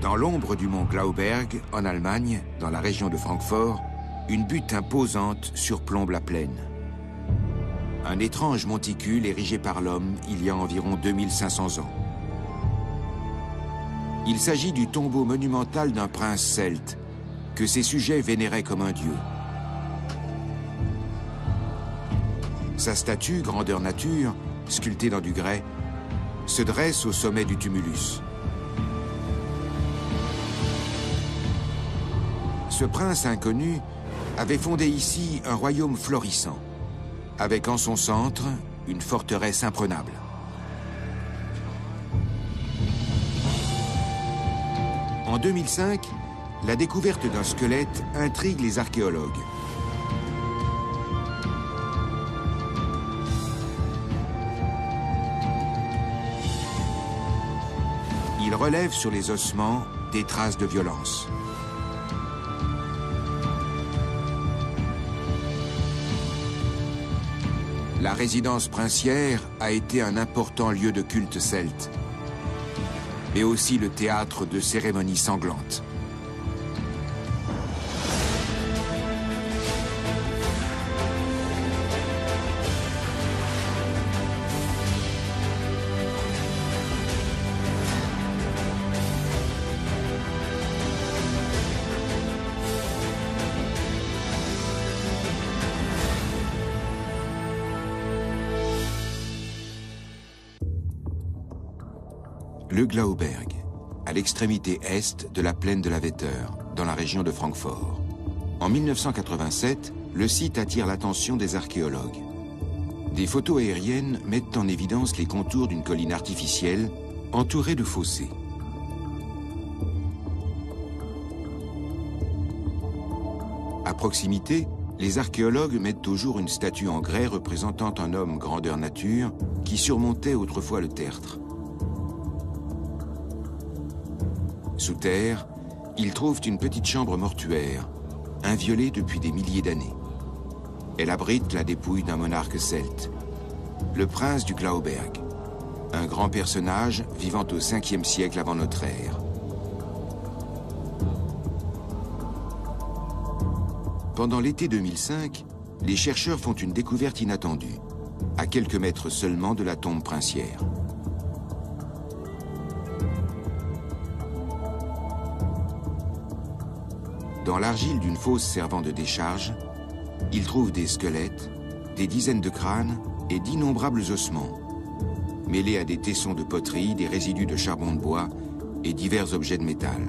Dans l'ombre du mont Glauberg, en Allemagne, dans la région de Francfort, une butte imposante surplombe la plaine. Un étrange monticule érigé par l'homme il y a environ 2500 ans. Il s'agit du tombeau monumental d'un prince celte, que ses sujets vénéraient comme un dieu. Sa statue, grandeur nature, sculptée dans du grès, se dresse au sommet du tumulus. Ce prince inconnu avait fondé ici un royaume florissant, avec en son centre une forteresse imprenable. En 2005, la découverte d'un squelette intrigue les archéologues. Il relève sur les ossements des traces de violence. La résidence princière a été un important lieu de culte celte, mais aussi le théâtre de cérémonies sanglantes. Le Glauberg, à l'extrémité est de la plaine de la Wetter, dans la région de Francfort. En 1987, le site attire l'attention des archéologues. Des photos aériennes mettent en évidence les contours d'une colline artificielle entourée de fossés. À proximité, les archéologues mettent au jour une statue en grès représentant un homme grandeur nature qui surmontait autrefois le tertre. Sous terre, ils trouvent une petite chambre mortuaire, inviolée depuis des milliers d'années. Elle abrite la dépouille d'un monarque celte, le prince du Glauberg, un grand personnage vivant au 5e siècle avant notre ère. Pendant l'été 2005, les chercheurs font une découverte inattendue, à quelques mètres seulement de la tombe princière. Dans l'argile d'une fosse servant de décharge, ils trouvent des squelettes, des dizaines de crânes et d'innombrables ossements, mêlés à des tessons de poterie, des résidus de charbon de bois et divers objets de métal.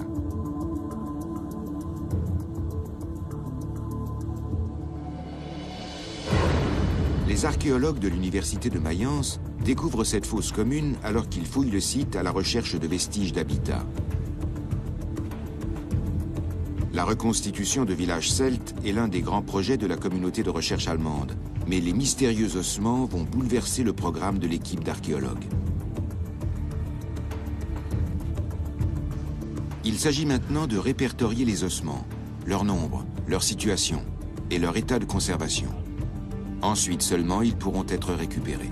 Les archéologues de l'université de Mayence découvrent cette fosse commune alors qu'ils fouillent le site à la recherche de vestiges d'habitat. La reconstitution de villages celtes est l'un des grands projets de la communauté de recherche allemande, mais les mystérieux ossements vont bouleverser le programme de l'équipe d'archéologues. Il s'agit maintenant de répertorier les ossements, leur nombre, leur situation et leur état de conservation. Ensuite seulement, ils pourront être récupérés.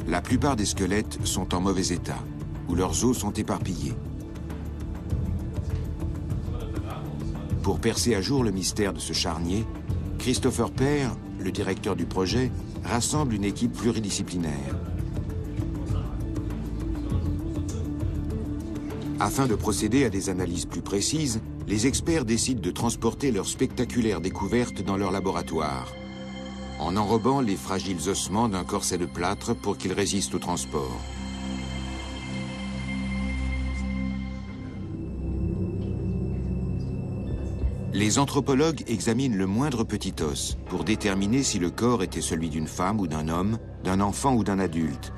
La plupart des squelettes sont en mauvais état, ou leurs os sont éparpillés. Pour percer à jour le mystère de ce charnier, Christopher Peer, le directeur du projet, rassemble une équipe pluridisciplinaire. Afin de procéder à des analyses plus précises, les experts décident de transporter leur spectaculaire découverte dans leur laboratoire, en enrobant les fragiles ossements d'un corset de plâtre pour qu'ils résistent au transport. Les anthropologues examinent le moindre petit os pour déterminer si le corps était celui d'une femme ou d'un homme, d'un enfant ou d'un adulte,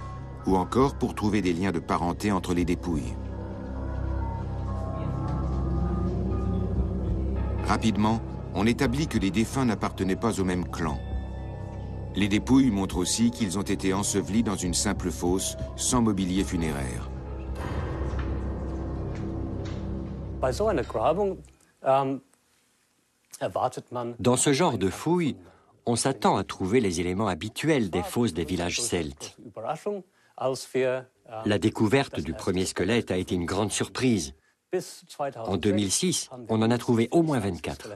ou encore pour trouver des liens de parenté entre les dépouilles. Rapidement, on établit que les défunts n'appartenaient pas au même clan. Les dépouilles montrent aussi qu'ils ont été ensevelis dans une simple fosse, sans mobilier funéraire. Dans ce genre de fouilles, On s'attend à trouver les éléments habituels des fosses des villages celtes. La découverte du premier squelette a été une grande surprise. En 2006, on en a trouvé au moins 24.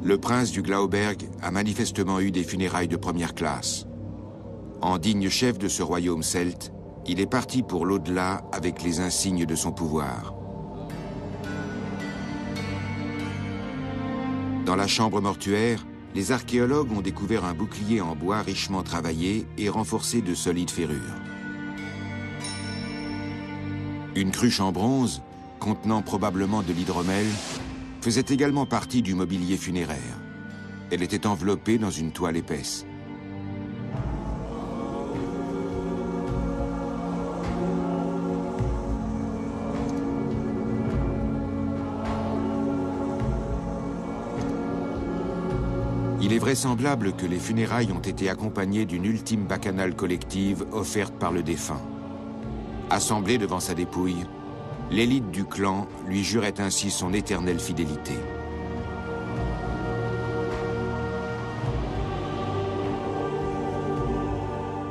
Le prince du Glauberg a manifestement eu des funérailles de première classe. En digne chef de ce royaume celte, il est parti pour l'au-delà avec les insignes de son pouvoir. Dans la chambre mortuaire, les archéologues ont découvert un bouclier en bois richement travaillé et renforcé de solides ferrures. Une cruche en bronze, contenant probablement de l'hydromel, faisait également partie du mobilier funéraire. Elle était enveloppée dans une toile épaisse. Il est vraisemblable que les funérailles ont été accompagnées d'une ultime bacchanale collective offerte par le défunt. Assemblée devant sa dépouille, l'élite du clan lui jurait ainsi son éternelle fidélité.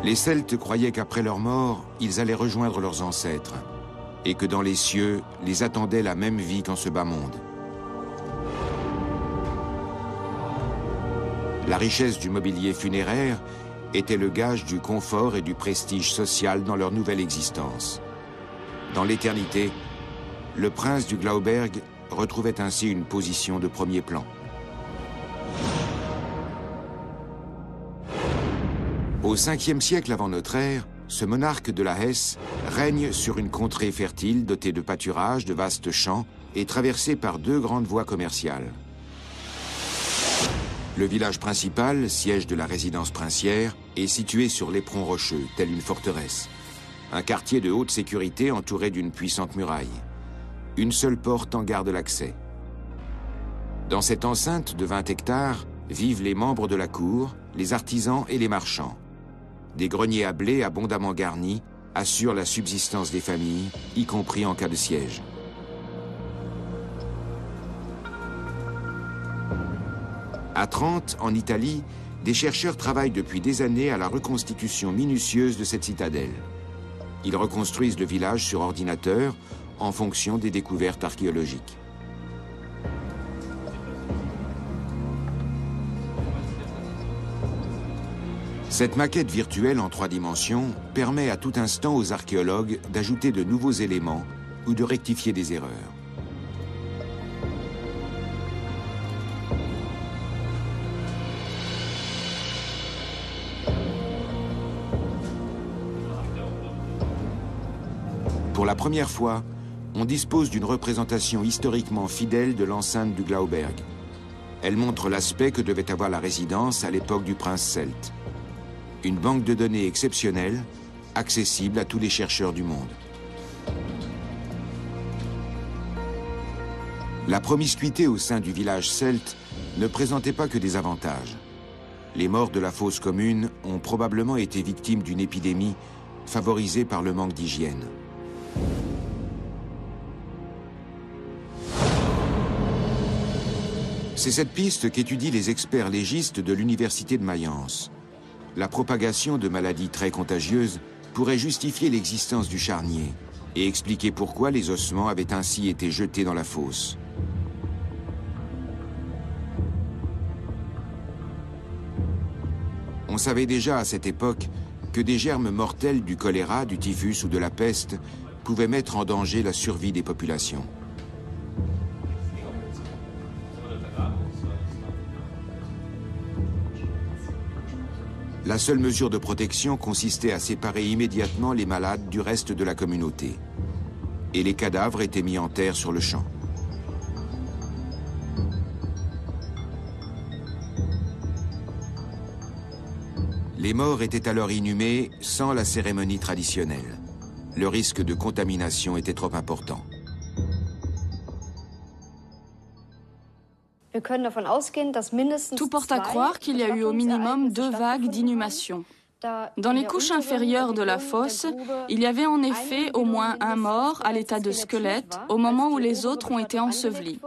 Les Celtes croyaient qu'après leur mort, ils allaient rejoindre leurs ancêtres, et que dans les cieux, les attendait la même vie qu'en ce bas monde. La richesse du mobilier funéraire était le gage du confort et du prestige social dans leur nouvelle existence. Dans l'éternité, le prince du Glauberg retrouvait ainsi une position de premier plan. Au 5e siècle avant notre ère, ce monarque de la Hesse règne sur une contrée fertile dotée de pâturages, de vastes champs et traversée par 2 grandes voies commerciales. Le village principal, siège de la résidence princière, est situé sur l'éperon rocheux, tel une forteresse. Un quartier de haute sécurité entouré d'une puissante muraille. Une seule porte en garde l'accès. Dans cette enceinte de 20 hectares, vivent les membres de la cour, les artisans et les marchands. Des greniers à blé abondamment garnis assurent la subsistance des familles, y compris en cas de siège. À Trente, en Italie, des chercheurs travaillent depuis des années à la reconstitution minutieuse de cette citadelle. Ils reconstruisent le village sur ordinateur en fonction des découvertes archéologiques. Cette maquette virtuelle en 3 dimensions permet à tout instant aux archéologues d'ajouter de nouveaux éléments ou de rectifier des erreurs. Pour la première fois, on dispose d'une représentation historiquement fidèle de l'enceinte du Glauberg. Elle montre l'aspect que devait avoir la résidence à l'époque du prince celte. Une banque de données exceptionnelle, accessible à tous les chercheurs du monde. La promiscuité au sein du village celte ne présentait pas que des avantages. Les morts de la fosse commune ont probablement été victimes d'une épidémie favorisée par le manque d'hygiène. C'est cette piste qu'étudient les experts légistes de l'université de Mayence. La propagation de maladies très contagieuses pourrait justifier l'existence du charnier et expliquer pourquoi les ossements avaient ainsi été jetés dans la fosse. On savait déjà à cette époque que des germes mortels du choléra, du typhus ou de la peste pouvaient mettre en danger la survie des populations. La seule mesure de protection consistait à séparer immédiatement les malades du reste de la communauté. Et les cadavres étaient mis en terre sur le champ. Les morts étaient alors inhumés sans la cérémonie traditionnelle. Le risque de contamination était trop important. Tout porte à croire qu'il y a eu au minimum 2 vagues d'inhumation. Dans les couches inférieures de la fosse, il y avait en effet au moins un mort à l'état de squelette au moment où les autres ont été ensevelis.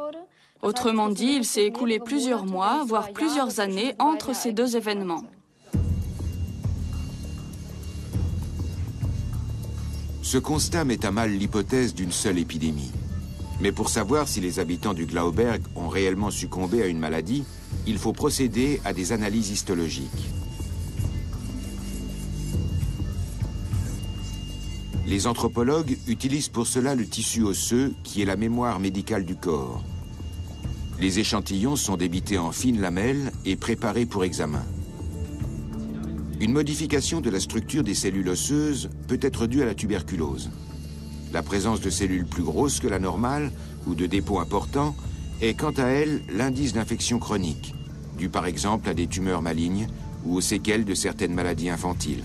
Autrement dit, il s'est écoulé plusieurs mois, voire plusieurs années entre ces deux événements. Ce constat met à mal l'hypothèse d'une seule épidémie. Mais pour savoir si les habitants du Glauberg ont réellement succombé à une maladie, il faut procéder à des analyses histologiques. Les anthropologues utilisent pour cela le tissu osseux qui est la mémoire médicale du corps. Les échantillons sont débités en fines lamelles et préparés pour examen. Une modification de la structure des cellules osseuses peut être due à la tuberculose. La présence de cellules plus grosses que la normale ou de dépôts importants est quant à elle l'indice d'infection chronique, dû par exemple à des tumeurs malignes ou aux séquelles de certaines maladies infantiles.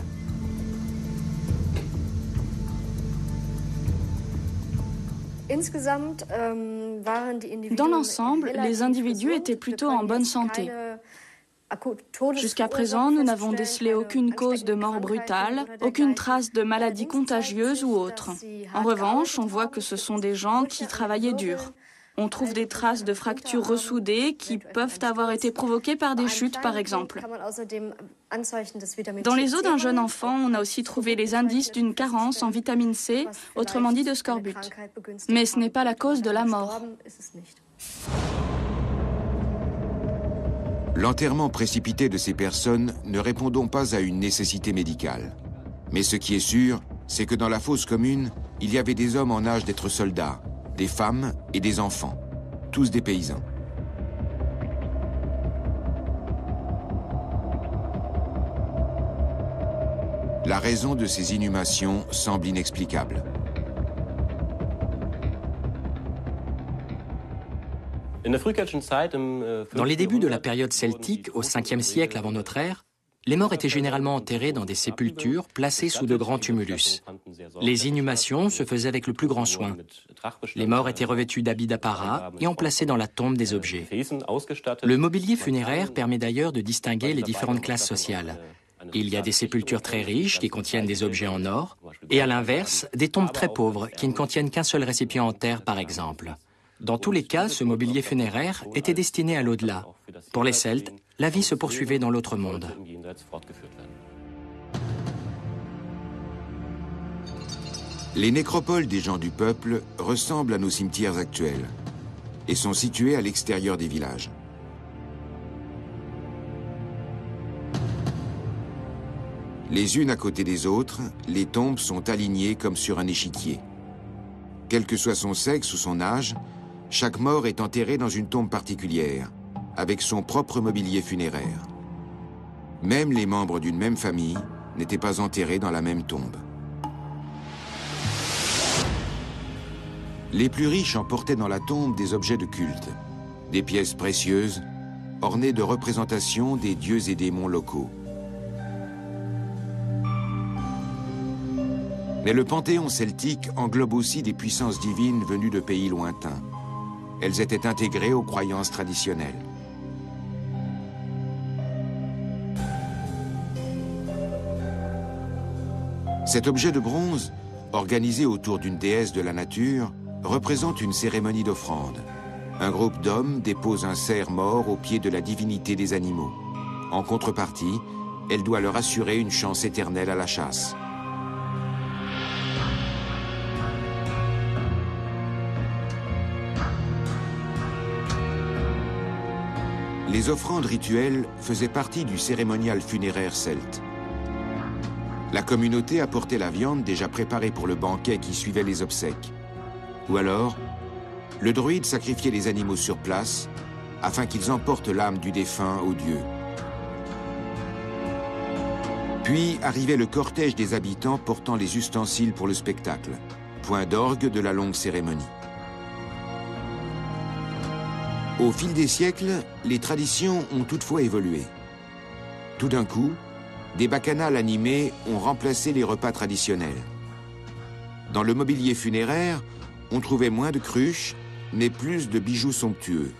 Dans l'ensemble, les individus étaient plutôt en bonne santé. Jusqu'à présent, nous n'avons décelé aucune cause de mort brutale, aucune trace de maladie contagieuse ou autre. En revanche, on voit que ce sont des gens qui travaillaient dur. On trouve des traces de fractures ressoudées qui peuvent avoir été provoquées par des chutes, par exemple. Dans les os d'un jeune enfant, on a aussi trouvé les indices d'une carence en vitamine C, autrement dit de scorbut. Mais ce n'est pas la cause de la mort. L'enterrement précipité de ces personnes ne répond donc pas à une nécessité médicale. Mais ce qui est sûr, c'est que dans la fosse commune, il y avait des hommes en âge d'être soldats, des femmes et des enfants, tous des paysans. La raison de ces inhumations semble inexplicable. Dans les débuts de la période celtique, au 5e siècle avant notre ère, les morts étaient généralement enterrés dans des sépultures placées sous de grands tumulus. Les inhumations se faisaient avec le plus grand soin. Les morts étaient revêtus d'habits d'apparat et emplacés dans la tombe des objets. Le mobilier funéraire permet d'ailleurs de distinguer les différentes classes sociales. Il y a des sépultures très riches qui contiennent des objets en or, et à l'inverse, des tombes très pauvres qui ne contiennent qu'un seul récipient en terre, par exemple. Dans tous les cas, ce mobilier funéraire était destiné à l'au-delà. Pour les Celtes, la vie se poursuivait dans l'autre monde. Les nécropoles des gens du peuple ressemblent à nos cimetières actuels et sont situés à l'extérieur des villages. Les unes à côté des autres, les tombes sont alignées comme sur un échiquier. Quel que soit son sexe ou son âge, chaque mort est enterré dans une tombe particulière, avec son propre mobilier funéraire. Même les membres d'une même famille n'étaient pas enterrés dans la même tombe. Les plus riches emportaient dans la tombe des objets de culte, des pièces précieuses, ornées de représentations des dieux et démons locaux. Mais le panthéon celtique englobe aussi des puissances divines venues de pays lointains. Elles étaient intégrées aux croyances traditionnelles. Cet objet de bronze, organisé autour d'une déesse de la nature, représente une cérémonie d'offrande. Un groupe d'hommes dépose un cerf mort au pied de la divinité des animaux. En contrepartie, elle doit leur assurer une chance éternelle à la chasse. Les offrandes rituelles faisaient partie du cérémonial funéraire celte. La communauté apportait la viande déjà préparée pour le banquet qui suivait les obsèques. Ou alors, le druide sacrifiait les animaux sur place afin qu'ils emportent l'âme du défunt aux dieux. Puis arrivait le cortège des habitants portant les ustensiles pour le spectacle, point d'orgue de la longue cérémonie. Au fil des siècles, les traditions ont toutefois évolué. Tout d'un coup, des bacchanales animés ont remplacé les repas traditionnels. Dans le mobilier funéraire, on trouvait moins de cruches, mais plus de bijoux somptueux.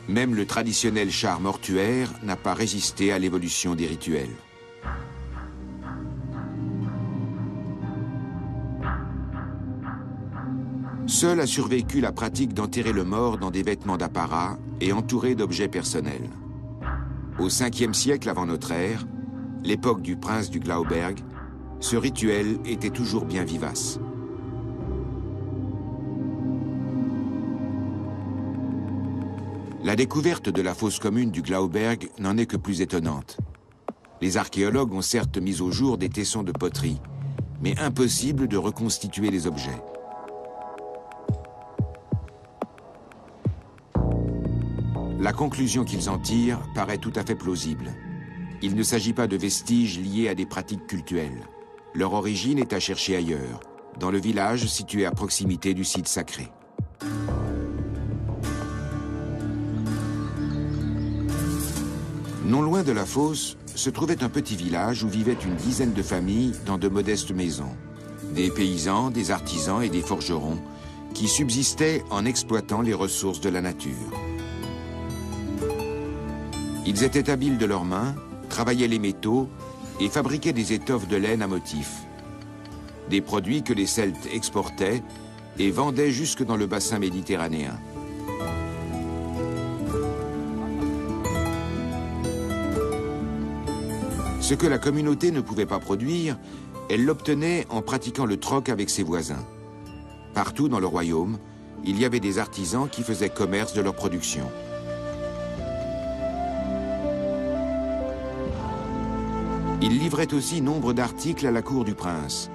Même le traditionnel char mortuaire n'a pas résisté à l'évolution des rituels. Seule a survécu la pratique d'enterrer le mort dans des vêtements d'apparat et entouré d'objets personnels. Au 5e siècle avant notre ère, l'époque du prince du Glauberg, ce rituel était toujours bien vivace. La découverte de la fosse commune du Glauberg n'en est que plus étonnante. Les archéologues ont certes mis au jour des tessons de poterie, mais impossible de reconstituer les objets. La conclusion qu'ils en tirent paraît tout à fait plausible. Il ne s'agit pas de vestiges liés à des pratiques cultuelles. Leur origine est à chercher ailleurs, dans le village situé à proximité du site sacré. Non loin de la fosse, se trouvait un petit village où vivaient une dizaine de familles dans de modestes maisons. Des paysans, des artisans et des forgerons qui subsistaient en exploitant les ressources de la nature. Ils étaient habiles de leurs mains, travaillaient les métaux et fabriquaient des étoffes de laine à motifs. Des produits que les Celtes exportaient et vendaient jusque dans le bassin méditerranéen. Ce que la communauté ne pouvait pas produire, elle l'obtenait en pratiquant le troc avec ses voisins. Partout dans le royaume, il y avait des artisans qui faisaient commerce de leur production. Ils livraient aussi nombre d'articles à la cour du prince.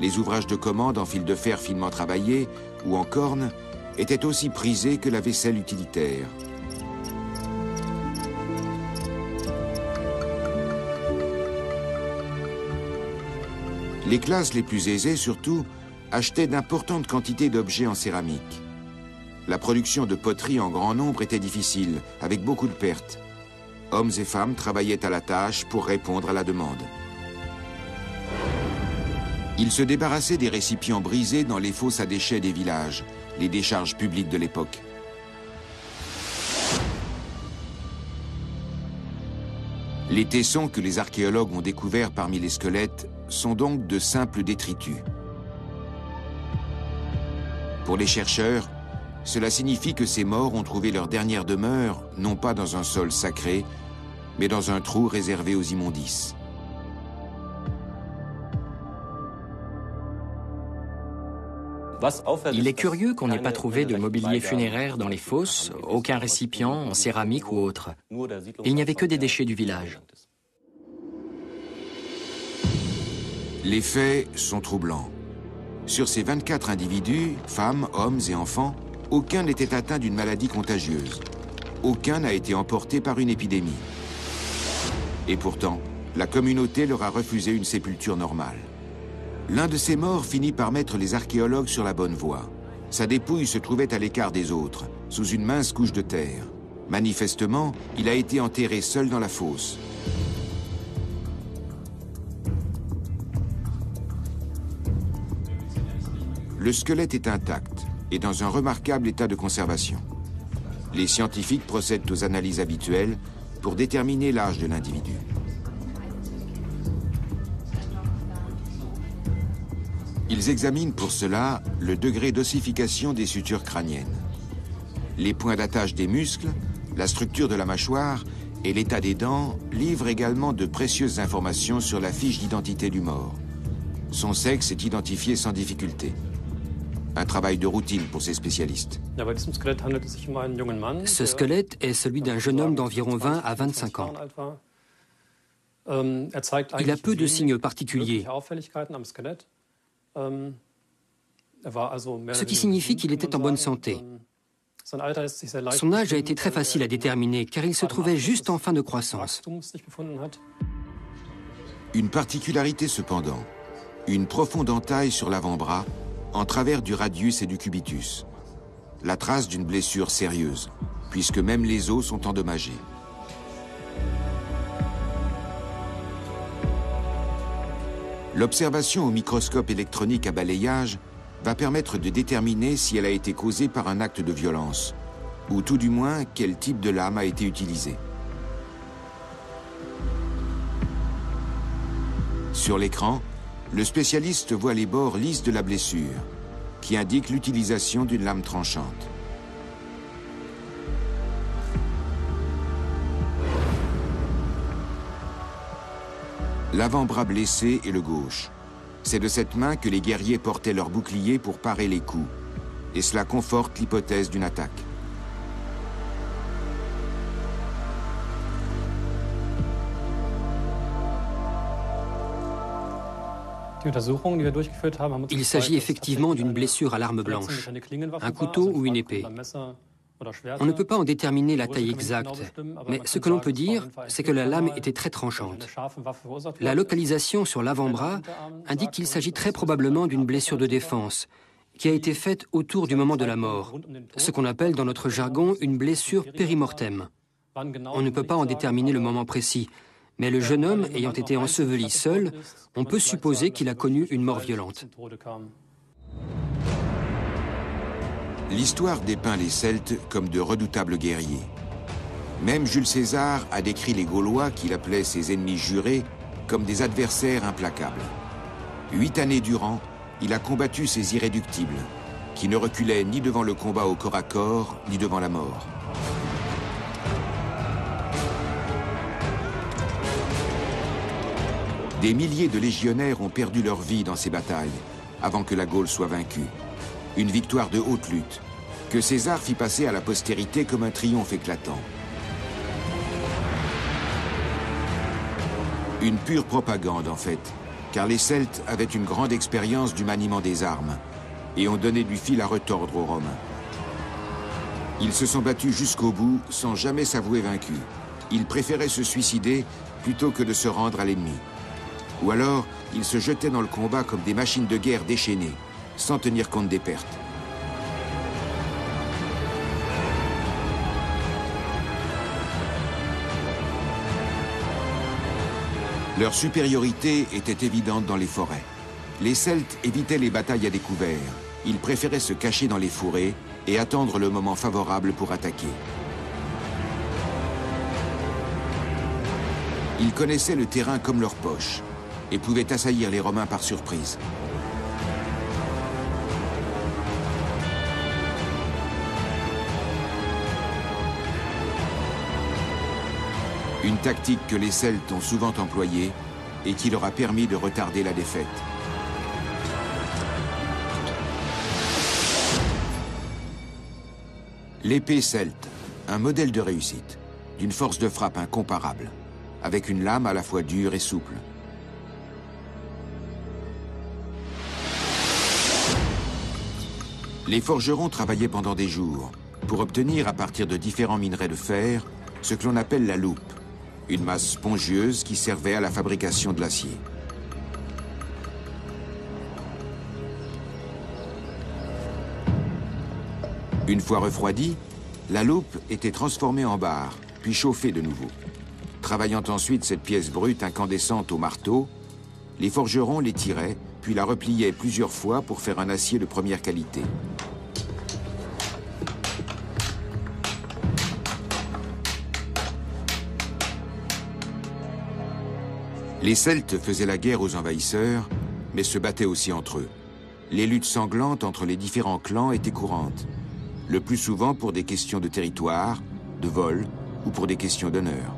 Les ouvrages de commande en fil de fer finement travaillés ou en corne étaient aussi prisés que la vaisselle utilitaire. Les classes les plus aisées, surtout, achetaient d'importantes quantités d'objets en céramique. La production de poterie en grand nombre était difficile, avec beaucoup de pertes. Hommes et femmes travaillaient à la tâche pour répondre à la demande. Ils se débarrassaient des récipients brisés dans les fosses à déchets des villages, les décharges publiques de l'époque. Les tessons que les archéologues ont découverts parmi les squelettes sont donc de simples détritus. Pour les chercheurs, cela signifie que ces morts ont trouvé leur dernière demeure, non pas dans un sol sacré, mais dans un trou réservé aux immondices. Il est curieux qu'on n'ait pas trouvé de mobilier funéraire dans les fosses, aucun récipient en céramique ou autre. Il n'y avait que des déchets du village. Les faits sont troublants. Sur ces 24 individus, femmes, hommes et enfants, aucun n'était atteint d'une maladie contagieuse. Aucun n'a été emporté par une épidémie. Et pourtant, la communauté leur a refusé une sépulture normale. L'un de ces morts finit par mettre les archéologues sur la bonne voie. Sa dépouille se trouvait à l'écart des autres, sous une mince couche de terre. Manifestement, il a été enterré seul dans la fosse. Le squelette est intact et dans un remarquable état de conservation. Les scientifiques procèdent aux analyses habituelles pour déterminer l'âge de l'individu. Ils examinent pour cela le degré d'ossification des sutures crâniennes. Les points d'attache des muscles, la structure de la mâchoire et l'état des dents livrent également de précieuses informations sur la fiche d'identité du mort. Son sexe est identifié sans difficulté. Un travail de routine pour ces spécialistes. Ce squelette est celui d'un jeune homme d'environ 20 à 25 ans. Il a peu de signes particuliers, ce qui signifie qu'il était en bonne santé. Son âge a été très facile à déterminer car il se trouvait juste en fin de croissance. Une particularité cependant, une profonde entaille sur l'avant-bras en travers du radius et du cubitus. La trace d'une blessure sérieuse, puisque même les os sont endommagés. L'observation au microscope électronique à balayage va permettre de déterminer si elle a été causée par un acte de violence, ou tout du moins quel type de lame a été utilisé. Sur l'écran, le spécialiste voit les bords lisses de la blessure. qui indique l'utilisation d'une lame tranchante. L'avant-bras blessé est le gauche. C'est de cette main que les guerriers portaient leurs boucliers pour parer les coups. Et cela conforte l'hypothèse d'une attaque. Il s'agit effectivement d'une blessure à l'arme blanche, un couteau ou une épée. On ne peut pas en déterminer la taille exacte, mais ce que l'on peut dire, c'est que la lame était très tranchante. La localisation sur l'avant-bras indique qu'il s'agit très probablement d'une blessure de défense, qui a été faite autour du moment de la mort, ce qu'on appelle dans notre jargon une blessure périmortem. On ne peut pas en déterminer le moment précis, mais le jeune homme ayant été enseveli seul, on peut supposer qu'il a connu une mort violente. L'histoire dépeint les Celtes comme de redoutables guerriers. Même Jules César a décrit les Gaulois, qu'il appelait ses ennemis jurés, comme des adversaires implacables. 8 années durant, il a combattu ces irréductibles, qui ne reculaient ni devant le combat au corps à corps, ni devant la mort. Des milliers de légionnaires ont perdu leur vie dans ces batailles, avant que la Gaule soit vaincue. Une victoire de haute lutte, que César fit passer à la postérité comme un triomphe éclatant. Une pure propagande, en fait, car les Celtes avaient une grande expérience du maniement des armes et ont donné du fil à retordre aux Romains. Ils se sont battus jusqu'au bout sans jamais s'avouer vaincus. Ils préféraient se suicider plutôt que de se rendre à l'ennemi. Ou alors, ils se jetaient dans le combat comme des machines de guerre déchaînées, sans tenir compte des pertes. Leur supériorité était évidente dans les forêts. Les Celtes évitaient les batailles à découvert. Ils préféraient se cacher dans les fourrés et attendre le moment favorable pour attaquer. Ils connaissaient le terrain comme leur poche et pouvaient assaillir les Romains par surprise. Une tactique que les Celtes ont souvent employée et qui leur a permis de retarder la défaite. L'épée celte, un modèle de réussite, d'une force de frappe incomparable, avec une lame à la fois dure et souple. Les forgerons travaillaient pendant des jours pour obtenir, à partir de différents minerais de fer, ce que l'on appelle la loupe, une masse spongieuse qui servait à la fabrication de l'acier. Une fois refroidie, la loupe était transformée en barre, puis chauffée de nouveau. Travaillant ensuite cette pièce brute incandescente au marteau, les forgerons les tiraient, puis la repliaient plusieurs fois pour faire un acier de première qualité. Les Celtes faisaient la guerre aux envahisseurs, mais se battaient aussi entre eux. Les luttes sanglantes entre les différents clans étaient courantes, le plus souvent pour des questions de territoire, de vol ou pour des questions d'honneur.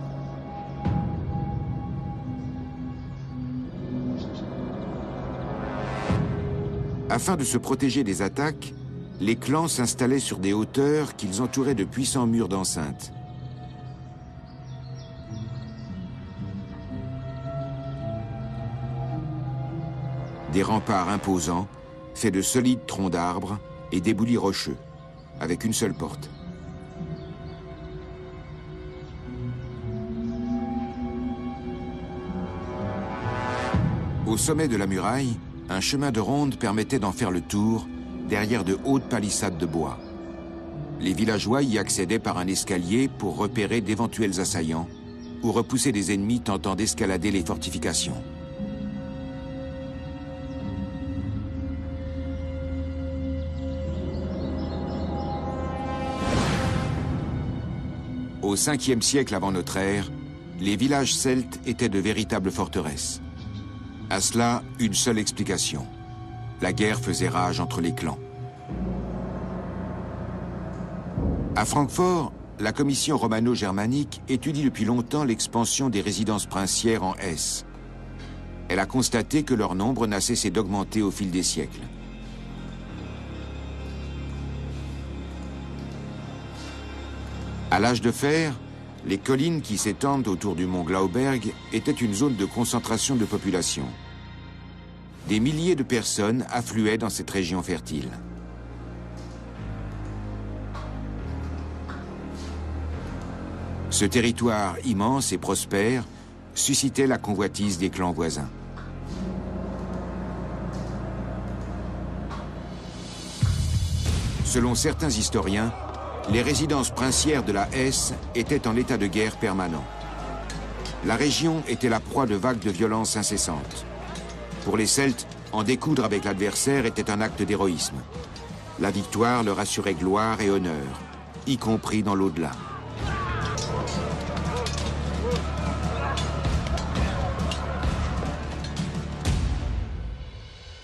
Afin de se protéger des attaques, les clans s'installaient sur des hauteurs qu'ils entouraient de puissants murs d'enceinte. Des remparts imposants, faits de solides troncs d'arbres et d'éboulis rocheux, avec une seule porte. Au sommet de la muraille, un chemin de ronde permettait d'en faire le tour derrière de hautes palissades de bois. Les villageois y accédaient par un escalier pour repérer d'éventuels assaillants ou repousser des ennemis tentant d'escalader les fortifications. Au 5e siècle avant notre ère, les villages celtes étaient de véritables forteresses. À cela, une seule explication. La guerre faisait rage entre les clans. À Francfort, la commission romano-germanique étudie depuis longtemps l'expansion des résidences princières en Hesse. Elle a constaté que leur nombre n'a cessé d'augmenter au fil des siècles. À l'âge de fer, les collines qui s'étendent autour du mont Glauberg étaient une zone de concentration de population. Des milliers de personnes affluaient dans cette région fertile. Ce territoire immense et prospère suscitait la convoitise des clans voisins. Selon certains historiens, les résidences princières de la Hesse étaient en état de guerre permanent. La région était la proie de vagues de violence incessantes. Pour les Celtes, en découdre avec l'adversaire était un acte d'héroïsme. La victoire leur assurait gloire et honneur, y compris dans l'au-delà.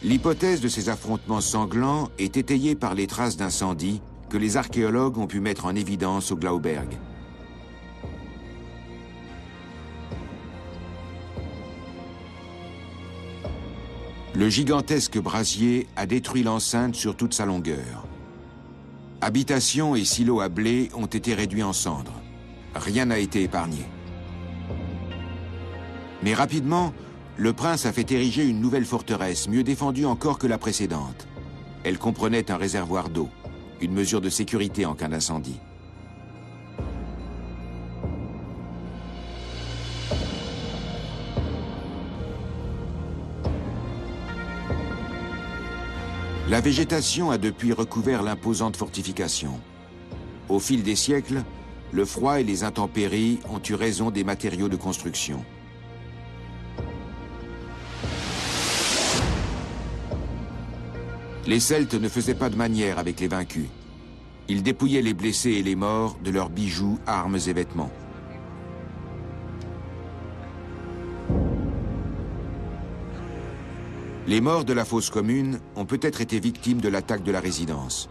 L'hypothèse de ces affrontements sanglants est étayée par les traces d'incendie que les archéologues ont pu mettre en évidence au Glauberg. Le gigantesque brasier a détruit l'enceinte sur toute sa longueur. Habitations et silos à blé ont été réduits en cendres. Rien n'a été épargné. Mais rapidement, le prince a fait ériger une nouvelle forteresse, mieux défendue encore que la précédente. Elle comprenait un réservoir d'eau, une mesure de sécurité en cas d'incendie. La végétation a depuis recouvert l'imposante fortification. Au fil des siècles, le froid et les intempéries ont eu raison des matériaux de construction. Les Celtes ne faisaient pas de manière avec les vaincus. Ils dépouillaient les blessés et les morts de leurs bijoux, armes et vêtements. Les morts de la fosse commune ont peut-être été victimes de l'attaque de la résidence.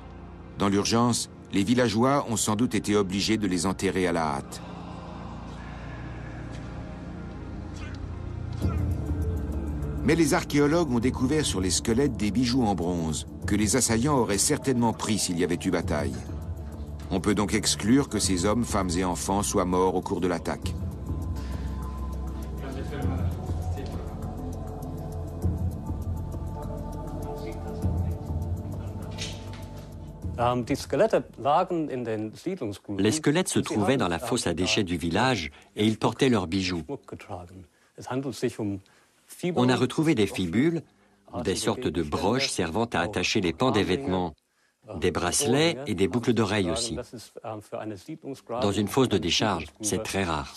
Dans l'urgence, les villageois ont sans doute été obligés de les enterrer à la hâte. Mais les archéologues ont découvert sur les squelettes des bijoux en bronze que les assaillants auraient certainement pris s'il y avait eu bataille. On peut donc exclure que ces hommes, femmes et enfants soient morts au cours de l'attaque. Les squelettes se trouvaient dans la fosse à déchets du village et ils portaient leurs bijoux. On a retrouvé des fibules, des sortes de broches servant à attacher les pans des vêtements, des bracelets et des boucles d'oreilles aussi. Dans une fosse de décharge, c'est très rare.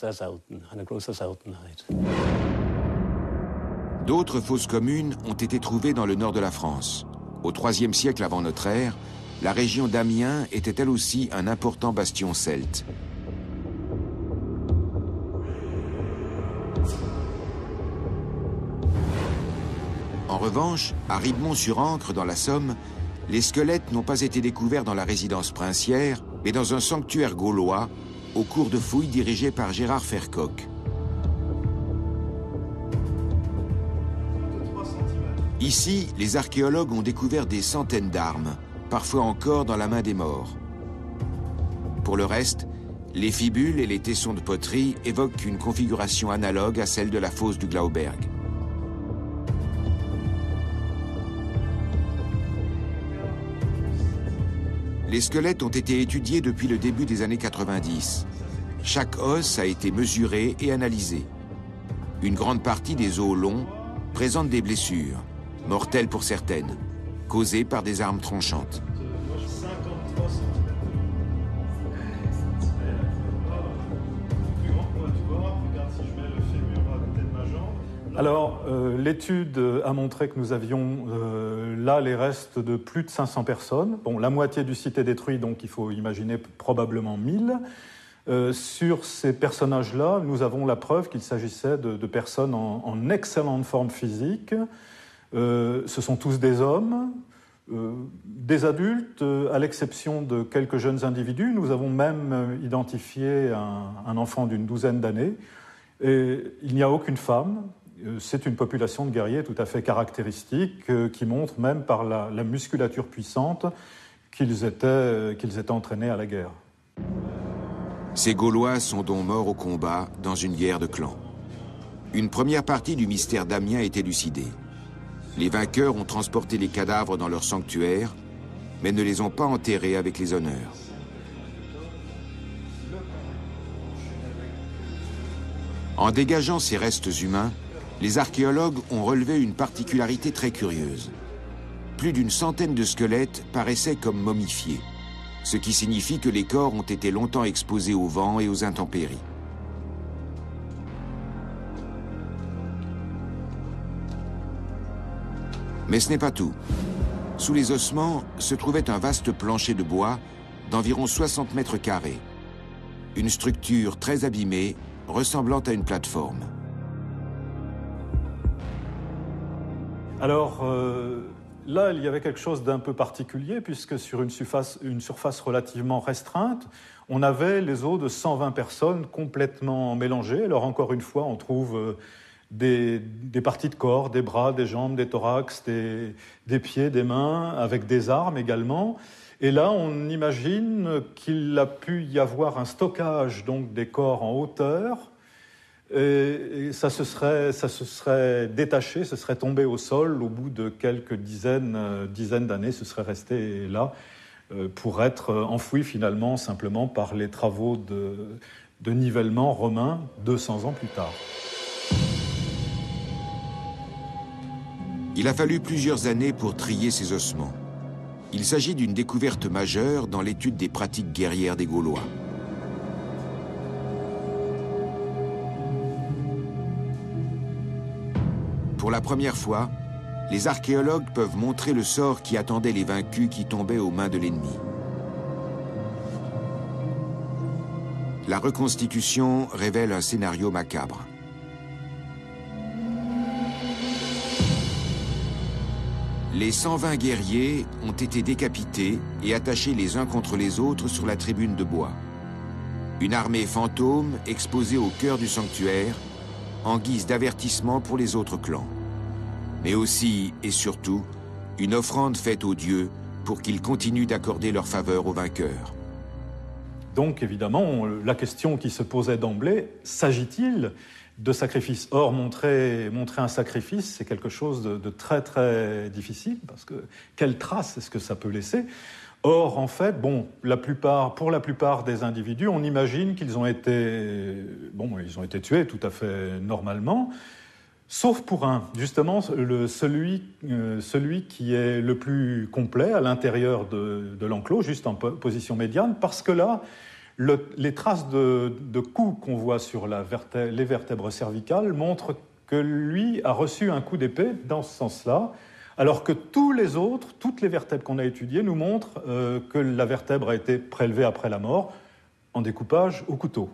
D'autres fosses communes ont été trouvées dans le nord de la France. Au IIIe siècle avant notre ère, la région d'Amiens était elle aussi un important bastion celte. En revanche, à Ribemont-sur-Ancre, dans la Somme, les squelettes n'ont pas été découverts dans la résidence princière, mais dans un sanctuaire gaulois, au cours de fouilles dirigé par Gérard Fercoq. Ici, les archéologues ont découvert des centaines d'armes, parfois encore dans la main des morts. Pour le reste, les fibules et les tessons de poterie évoquent une configuration analogue à celle de la fosse du Glauberg. Les squelettes ont été étudiés depuis le début des années 90. Chaque os a été mesuré et analysé. Une grande partie des os longs présente des blessures, mortelles pour certaines, causées par des armes tranchantes. Alors, l'étude a montré que nous avions là les restes de plus de 500 personnes. Bon, la moitié du site est détruit, donc il faut imaginer probablement 1000. Sur ces personnages-là, nous avons la preuve qu'il s'agissait de personnes en excellente forme physique. Ce sont tous des hommes. Des adultes, à l'exception de quelques jeunes individus, nous avons même identifié un enfant d'une douzaine d'années. Et il n'y a aucune femme. C'est une population de guerriers tout à fait caractéristique qui montre même par la musculature puissante qu'ils étaient entraînés à la guerre. Ces Gaulois sont donc morts au combat dans une guerre de clans. Une première partie du mystère d'Amiens est élucidée. Les vainqueurs ont transporté les cadavres dans leur sanctuaire, mais ne les ont pas enterrés avec les honneurs. En dégageant ces restes humains, les archéologues ont relevé une particularité très curieuse. Plus d'une centaine de squelettes paraissaient comme momifiés, ce qui signifie que les corps ont été longtemps exposés au vent et aux intempéries. Mais ce n'est pas tout. Sous les ossements se trouvait un vaste plancher de bois d'environ 60 mètres carrés. Une structure très abîmée, ressemblant à une plateforme. Alors là, il y avait quelque chose d'un peu particulier, puisque sur une surface relativement restreinte, on avait les os de 120 personnes complètement mélangées. Alors encore une fois, on trouve des parties de corps, des bras, des jambes, des thorax, des pieds, des mains, avec des armes également. Et là, on imagine qu'il a pu y avoir un stockage donc, des corps en hauteur, et ça se serait détaché, se serait tombé au sol au bout de quelques dizaines d'années, ce serait resté là pour être enfoui finalement simplement par les travaux de nivellement romains 200 ans plus tard. Il a fallu plusieurs années pour trier ces ossements. Il s'agit d'une découverte majeure dans l'étude des pratiques guerrières des Gaulois. Pour la première fois, les archéologues peuvent montrer le sort qui attendait les vaincus qui tombaient aux mains de l'ennemi. La reconstitution révèle un scénario macabre. Les 120 guerriers ont été décapités et attachés les uns contre les autres sur la tribune de bois. Une armée fantôme exposée au cœur du sanctuaire, en guise d'avertissement pour les autres clans. Mais aussi, et surtout, une offrande faite aux dieux pour qu'ils continuent d'accorder leur faveur aux vainqueurs. Donc évidemment, la question qui se posait d'emblée, s'agit-il de sacrifice? Or, montrer un sacrifice, c'est quelque chose de très très difficile, parce que quelle trace est-ce que ça peut laisser? Or, en fait, pour la plupart des individus, on imagine qu'ils ont été tués tout à fait normalement, sauf pour un, justement, celui qui est le plus complet à l'intérieur de l'enclos, juste en position médiane, parce que là, les traces de coups qu'on voit sur les vertèbres cervicales montrent que lui a reçu un coup d'épée dans ce sens-là, alors que toutes les vertèbres qu'on a étudiées nous montrent que la vertèbre a été prélevée après la mort en découpage au couteau.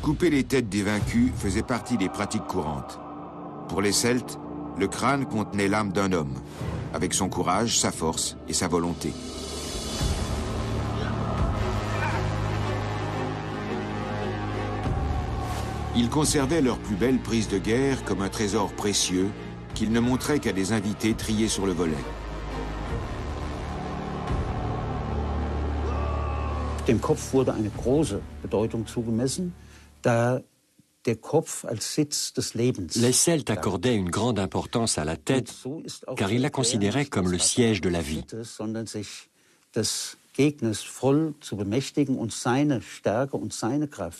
Couper les têtes des vaincus faisait partie des pratiques courantes. Pour les Celtes, le crâne contenait l'âme d'un homme, avec son courage, sa force et sa volonté. Ils conservaient leurs plus belles prises de guerre comme un trésor précieux qu'ils ne montraient qu'à des invités triés sur le volet. Dem Kopf wurde eine große Bedeutung zugemessen, da der Kopf als Sitz des Lebens. Les Celtes accordaient une grande importance à la tête, car ils la considéraient comme le siège de la vie.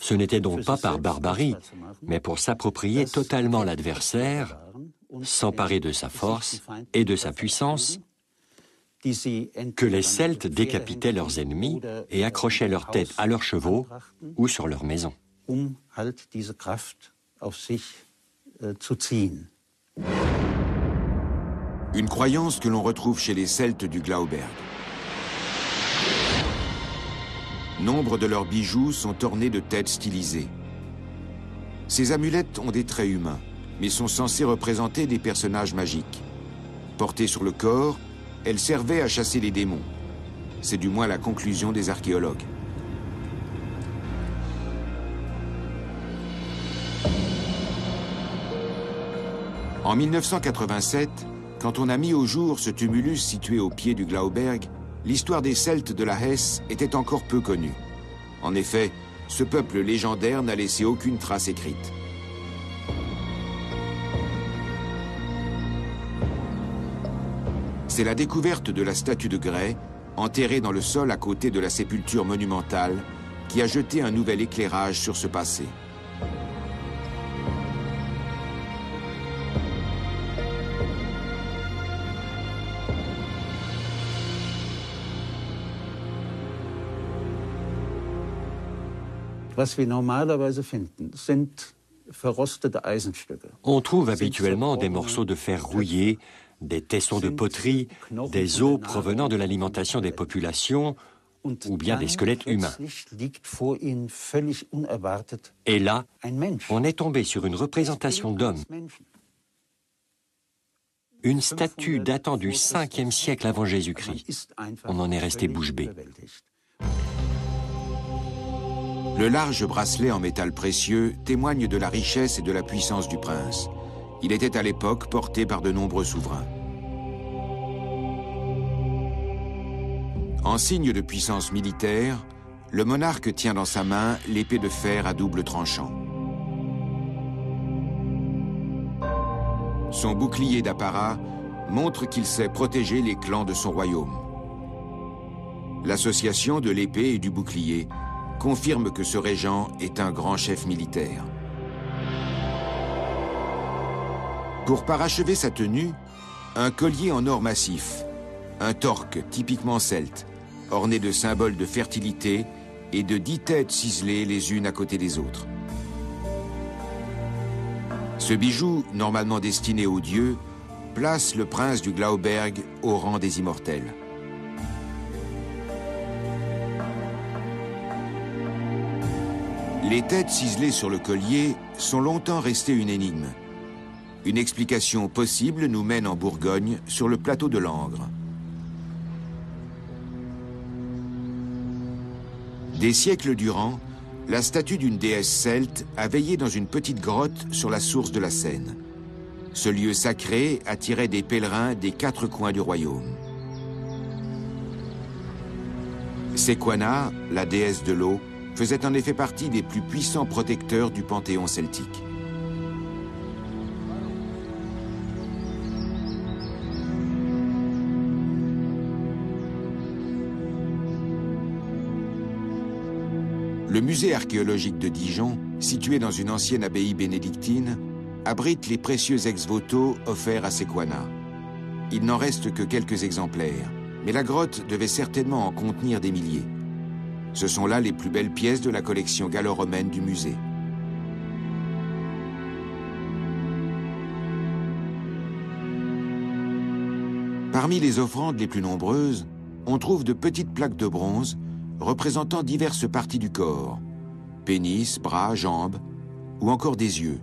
Ce n'était donc pas par barbarie, mais pour s'approprier totalement l'adversaire, s'emparer de sa force et de sa puissance, que les Celtes décapitaient leurs ennemis et accrochaient leur tête à leurs chevaux ou sur leurs maisons. Une croyance que l'on retrouve chez les Celtes du Glauberg. Nombre de leurs bijoux sont ornés de têtes stylisées. Ces amulettes ont des traits humains, mais sont censées représenter des personnages magiques. Portée sur le corps, elle servait à chasser les démons. C'est du moins la conclusion des archéologues. En 1987, quand on a mis au jour ce tumulus situé au pied du Glauberg, l'histoire des Celtes de la Hesse était encore peu connue. En effet, ce peuple légendaire n'a laissé aucune trace écrite. C'est la découverte de la statue de grès, enterrée dans le sol à côté de la sépulture monumentale, qui a jeté un nouvel éclairage sur ce passé. On trouve habituellement des morceaux de fer rouillé, des tessons de poterie, des os provenant de l'alimentation des populations ou bien des squelettes humains. Et là, on est tombé sur une représentation d'homme. Une statue datant du 5e siècle avant Jésus-Christ. On en est resté bouche bée. Le large bracelet en métal précieux témoigne de la richesse et de la puissance du prince. Il était à l'époque porté par de nombreux souverains. En signe de puissance militaire, le monarque tient dans sa main l'épée de fer à double tranchant. Son bouclier d'apparat montre qu'il sait protéger les clans de son royaume. L'association de l'épée et du bouclier confirme que ce régent est un grand chef militaire. Pour parachever sa tenue, un collier en or massif, un torque typiquement celte, orné de symboles de fertilité et de 10 têtes ciselées les unes à côté des autres. Ce bijou, normalement destiné aux dieux, place le prince du Glauberg au rang des immortels. Les têtes ciselées sur le collier sont longtemps restées une énigme. Une explication possible nous mène en Bourgogne, sur le plateau de Langres. Des siècles durant, la statue d'une déesse celte a veillé dans une petite grotte sur la source de la Seine. Ce lieu sacré attirait des pèlerins des 4 coins du royaume. Sequana, la déesse de l'eau, faisait en effet partie des plus puissants protecteurs du panthéon celtique. Le musée archéologique de Dijon, situé dans une ancienne abbaye bénédictine, abrite les précieux ex-voto offerts à Sequana. Il n'en reste que quelques exemplaires, mais la grotte devait certainement en contenir des milliers. Ce sont là les plus belles pièces de la collection gallo-romaine du musée. Parmi les offrandes les plus nombreuses, on trouve de petites plaques de bronze représentant diverses parties du corps, pénis, bras, jambes, ou encore des yeux.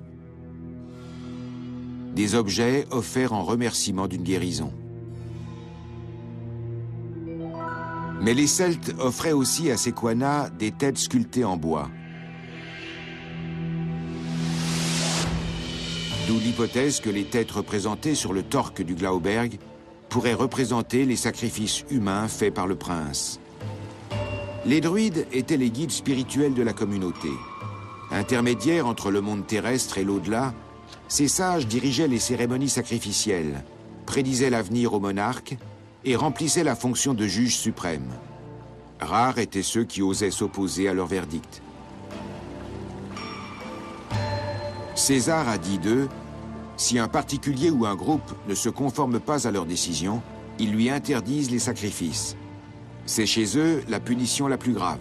Des objets offerts en remerciement d'une guérison. Mais les Celtes offraient aussi à Sequana des têtes sculptées en bois. D'où l'hypothèse que les têtes représentées sur le torque du Glauberg pourraient représenter les sacrifices humains faits par le prince. Les druides étaient les guides spirituels de la communauté. Intermédiaires entre le monde terrestre et l'au-delà, ces sages dirigeaient les cérémonies sacrificielles, prédisaient l'avenir au monarque et remplissaient la fonction de juge suprême. Rares étaient ceux qui osaient s'opposer à leur verdict. César a dit d'eux, si un particulier ou un groupe ne se conforme pas à leur décision, ils lui interdisent les sacrifices. C'est chez eux la punition la plus grave.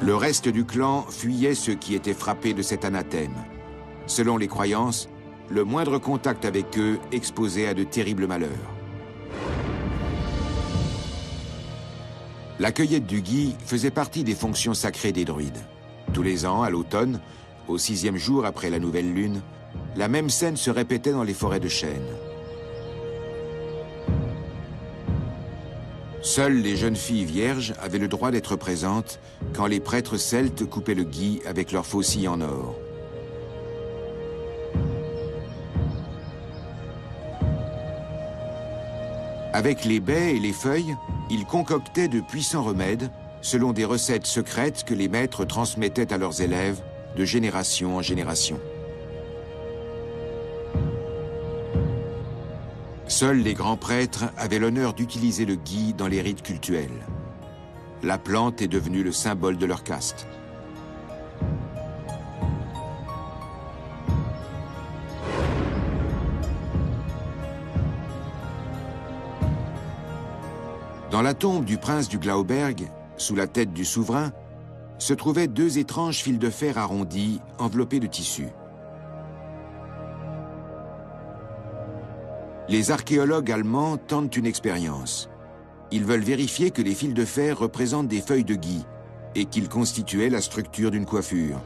Le reste du clan fuyait ceux qui étaient frappés de cet anathème. Selon les croyances, le moindre contact avec eux exposait à de terribles malheurs. La cueillette du gui faisait partie des fonctions sacrées des druides. Tous les ans, à l'automne, au 6e jour après la nouvelle lune, la même scène se répétait dans les forêts de chênes. Seules les jeunes filles vierges avaient le droit d'être présentes quand les prêtres celtes coupaient le gui avec leurs faucilles en or. Avec les baies et les feuilles, ils concoctaient de puissants remèdes selon des recettes secrètes que les maîtres transmettaient à leurs élèves de génération en génération. Seuls les grands prêtres avaient l'honneur d'utiliser le gui dans les rites cultuels. La plante est devenue le symbole de leur caste. Dans la tombe du prince du Glauberg, sous la tête du souverain, se trouvaient deux étranges fils de fer arrondis enveloppés de tissu. Les archéologues allemands tentent une expérience. Ils veulent vérifier que les fils de fer représentent des feuilles de gui et qu'ils constituaient la structure d'une coiffure.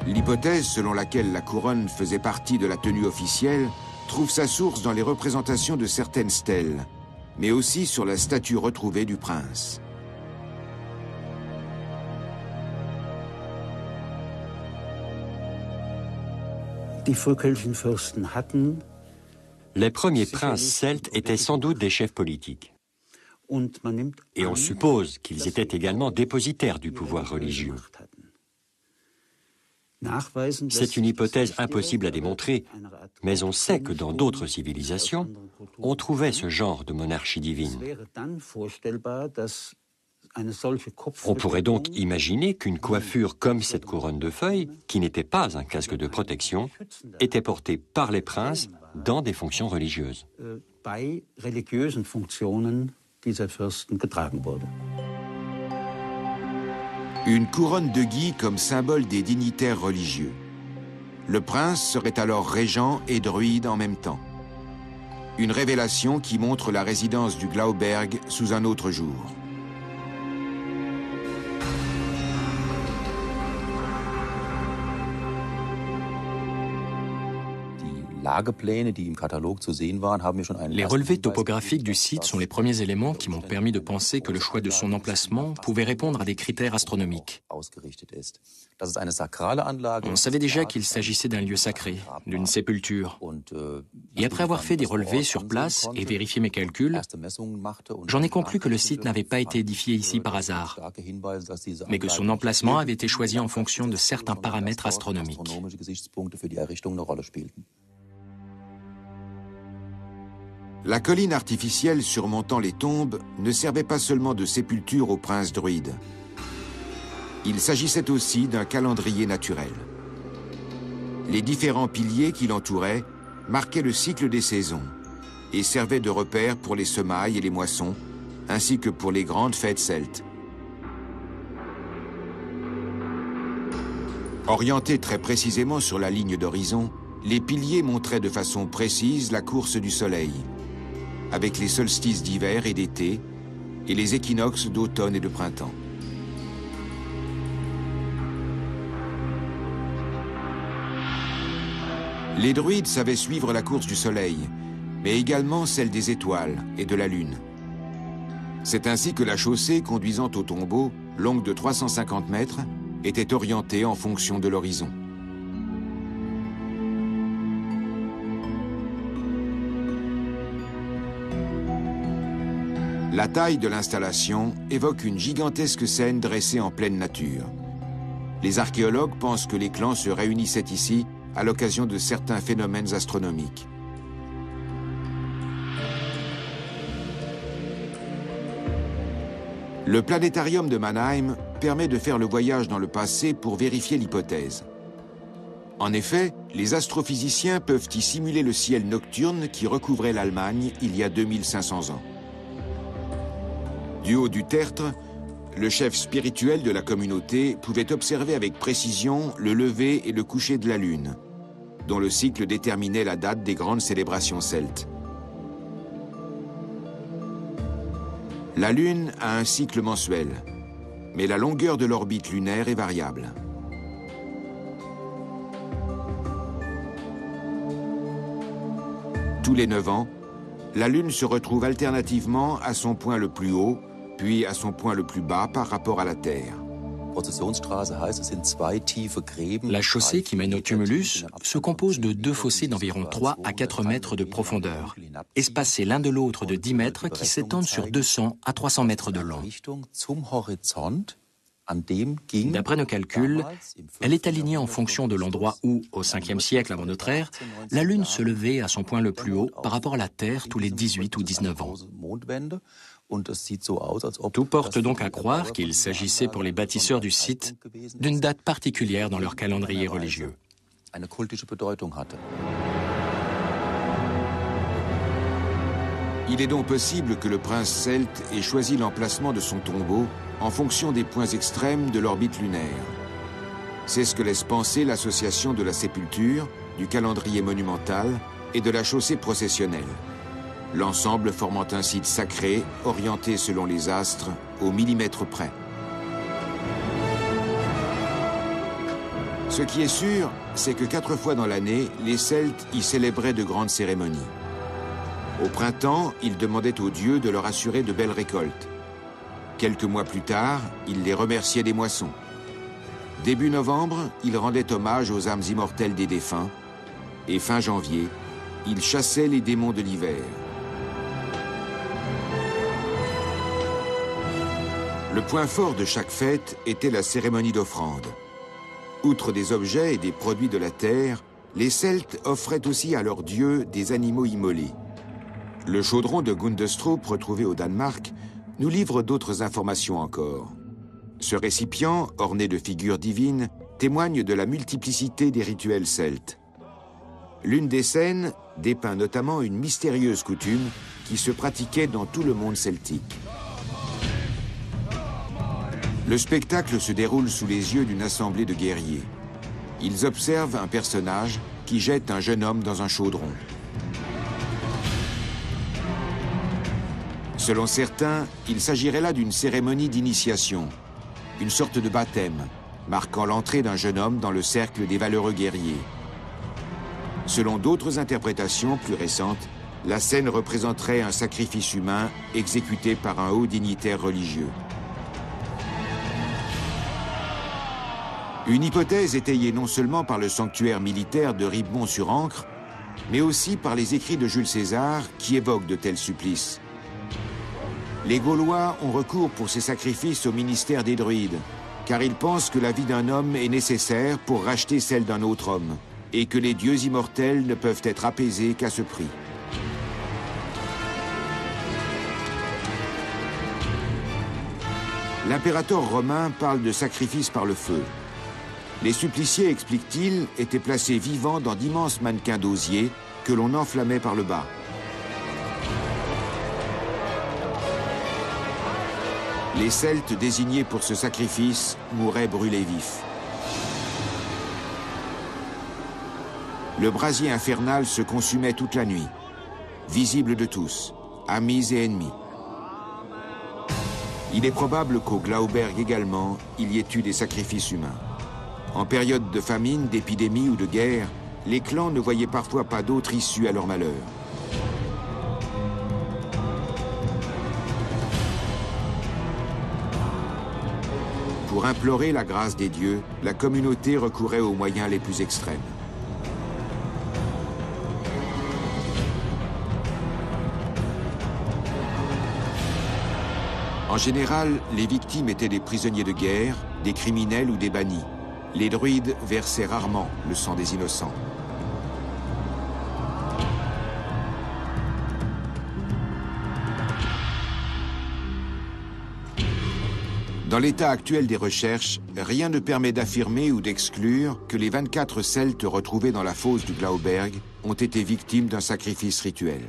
L'hypothèse selon laquelle la couronne faisait partie de la tenue officielle trouve sa source dans les représentations de certaines stèles, mais aussi sur la statue retrouvée du prince. Les premiers princes celtes étaient sans doute des chefs politiques. Et on suppose qu'ils étaient également dépositaires du pouvoir religieux. C'est une hypothèse impossible à démontrer, mais on sait que dans d'autres civilisations, on trouvait ce genre de monarchie divine. On pourrait donc imaginer qu'une coiffure comme cette couronne de feuilles, qui n'était pas un casque de protection, était portée par les princes dans des fonctions religieuses. Une couronne de gui comme symbole des dignitaires religieux. Le prince serait alors régent et druide en même temps. Une révélation qui montre la résidence du Glauberg sous un autre jour. Les relevés topographiques du site sont les premiers éléments qui m'ont permis de penser que le choix de son emplacement pouvait répondre à des critères astronomiques. On savait déjà qu'il s'agissait d'un lieu sacré, d'une sépulture. Et après avoir fait des relevés sur place et vérifié mes calculs, j'en ai conclu que le site n'avait pas été édifié ici par hasard, mais que son emplacement avait été choisi en fonction de certains paramètres astronomiques. La colline artificielle surmontant les tombes ne servait pas seulement de sépulture aux princes druides. Il s'agissait aussi d'un calendrier naturel. Les différents piliers qui l'entouraient marquaient le cycle des saisons et servaient de repère pour les semailles et les moissons, ainsi que pour les grandes fêtes celtes. Orientés très précisément sur la ligne d'horizon, les piliers montraient de façon précise la course du soleil, avec les solstices d'hiver et d'été et les équinoxes d'automne et de printemps. Les druides savaient suivre la course du soleil, mais également celle des étoiles et de la lune. C'est ainsi que la chaussée conduisant au tombeau, longue de 350 mètres, était orientée en fonction de l'horizon. La taille de l'installation évoque une gigantesque scène dressée en pleine nature. Les archéologues pensent que les clans se réunissaient ici à l'occasion de certains phénomènes astronomiques. Le planétarium de Mannheim permet de faire le voyage dans le passé pour vérifier l'hypothèse. En effet, les astrophysiciens peuvent y simuler le ciel nocturne qui recouvrait l'Allemagne il y a 2500 ans. Du haut du tertre, le chef spirituel de la communauté pouvait observer avec précision le lever et le coucher de la lune. dont le cycle déterminait la date des grandes célébrations celtes. La Lune a un cycle mensuel, mais la longueur de l'orbite lunaire est variable. Tous les 9 ans, la Lune se retrouve alternativement à son point le plus haut, puis à son point le plus bas par rapport à la Terre. La chaussée qui mène au tumulus se compose de 2 fossés d'environ 3 à 4 mètres de profondeur, espacés l'un de l'autre de 10 mètres qui s'étendent sur 200 à 300 mètres de long. D'après nos calculs, elle est alignée en fonction de l'endroit où, au 5e siècle avant notre ère, la Lune se levait à son point le plus haut par rapport à la Terre tous les 18 ou 19 ans. Tout porte donc à croire qu'il s'agissait pour les bâtisseurs du site d'une date particulière dans leur calendrier religieux. Il est donc possible que le prince celte ait choisi l'emplacement de son tombeau en fonction des points extrêmes de l'orbite lunaire. C'est ce que laisse penser l'association de la sépulture, du calendrier monumental et de la chaussée processionnelle. L'ensemble formant un site sacré, orienté selon les astres, au millimètre près. Ce qui est sûr, c'est que 4 fois dans l'année, les Celtes y célébraient de grandes cérémonies. Au printemps, ils demandaient aux dieux de leur assurer de belles récoltes. Quelques mois plus tard, ils les remerciaient des moissons. Début novembre, ils rendaient hommage aux âmes immortelles des défunts. Et fin janvier, ils chassaient les démons de l'hiver. Le point fort de chaque fête était la cérémonie d'offrande. Outre des objets et des produits de la terre, les Celtes offraient aussi à leurs dieux des animaux immolés. Le chaudron de Gundestrup, retrouvé au Danemark, nous livre d'autres informations encore. Ce récipient, orné de figures divines, témoigne de la multiplicité des rituels celtes. L'une des scènes dépeint notamment une mystérieuse coutume qui se pratiquait dans tout le monde celtique. Le spectacle se déroule sous les yeux d'une assemblée de guerriers. Ils observent un personnage qui jette un jeune homme dans un chaudron. Selon certains, il s'agirait là d'une cérémonie d'initiation, une sorte de baptême, marquant l'entrée d'un jeune homme dans le cercle des valeureux guerriers. Selon d'autres interprétations plus récentes, la scène représenterait un sacrifice humain exécuté par un haut dignitaire religieux. Une hypothèse étayée non seulement par le sanctuaire militaire de Ribemont-sur-Ancre, mais aussi par les écrits de Jules César qui évoquent de tels supplices. Les Gaulois ont recours pour ces sacrifices au ministère des druides, car ils pensent que la vie d'un homme est nécessaire pour racheter celle d'un autre homme, et que les dieux immortels ne peuvent être apaisés qu'à ce prix. L'impérateur romain parle de sacrifice par le feu. Les suppliciés, explique-t-il, étaient placés vivants dans d'immenses mannequins d'osier que l'on enflammait par le bas. Les Celtes désignés pour ce sacrifice mouraient brûlés vifs. Le brasier infernal se consumait toute la nuit, visible de tous, amis et ennemis. Il est probable qu'au Glauberg également, il y ait eu des sacrifices humains. En période de famine, d'épidémie ou de guerre, les clans ne voyaient parfois pas d'autre issue à leur malheur. Pour implorer la grâce des dieux, la communauté recourait aux moyens les plus extrêmes. En général, les victimes étaient des prisonniers de guerre, des criminels ou des bannis. Les druides versaient rarement le sang des innocents. Dans l'état actuel des recherches, rien ne permet d'affirmer ou d'exclure que les 24 Celtes retrouvés dans la fosse du Glauberg ont été victimes d'un sacrifice rituel.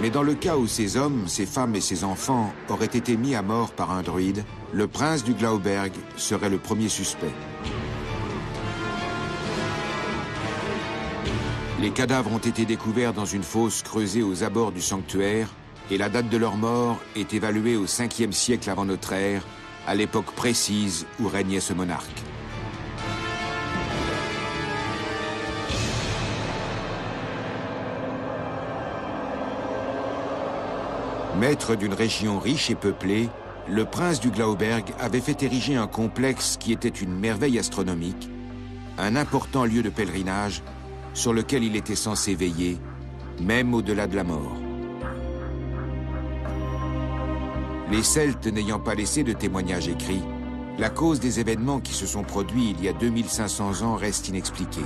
Mais dans le cas où ces hommes, ces femmes et ces enfants auraient été mis à mort par un druide, le prince du Glauberg serait le premier suspect. Les cadavres ont été découverts dans une fosse creusée aux abords du sanctuaire et la date de leur mort est évaluée au 5e siècle avant notre ère, à l'époque précise où régnait ce monarque. Maître d'une région riche et peuplée, le prince du Glauberg avait fait ériger un complexe qui était une merveille astronomique, un important lieu de pèlerinage sur lequel il était censé veiller, même au-delà de la mort. Les Celtes n'ayant pas laissé de témoignages écrits, la cause des événements qui se sont produits il y a 2500 ans reste inexpliquée.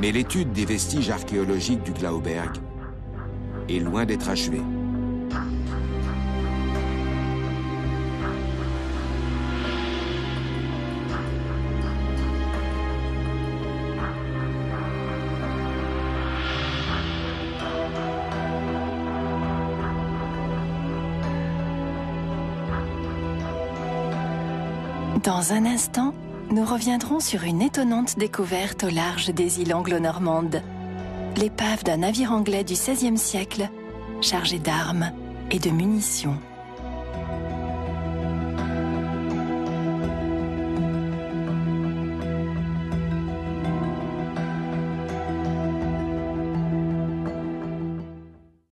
Mais l'étude des vestiges archéologiques du Glauberg est loin d'être achevée. Dans un instant, nous reviendrons sur une étonnante découverte au large des îles anglo-normandes. L'épave d'un navire anglais du XVIe siècle, chargé d'armes et de munitions.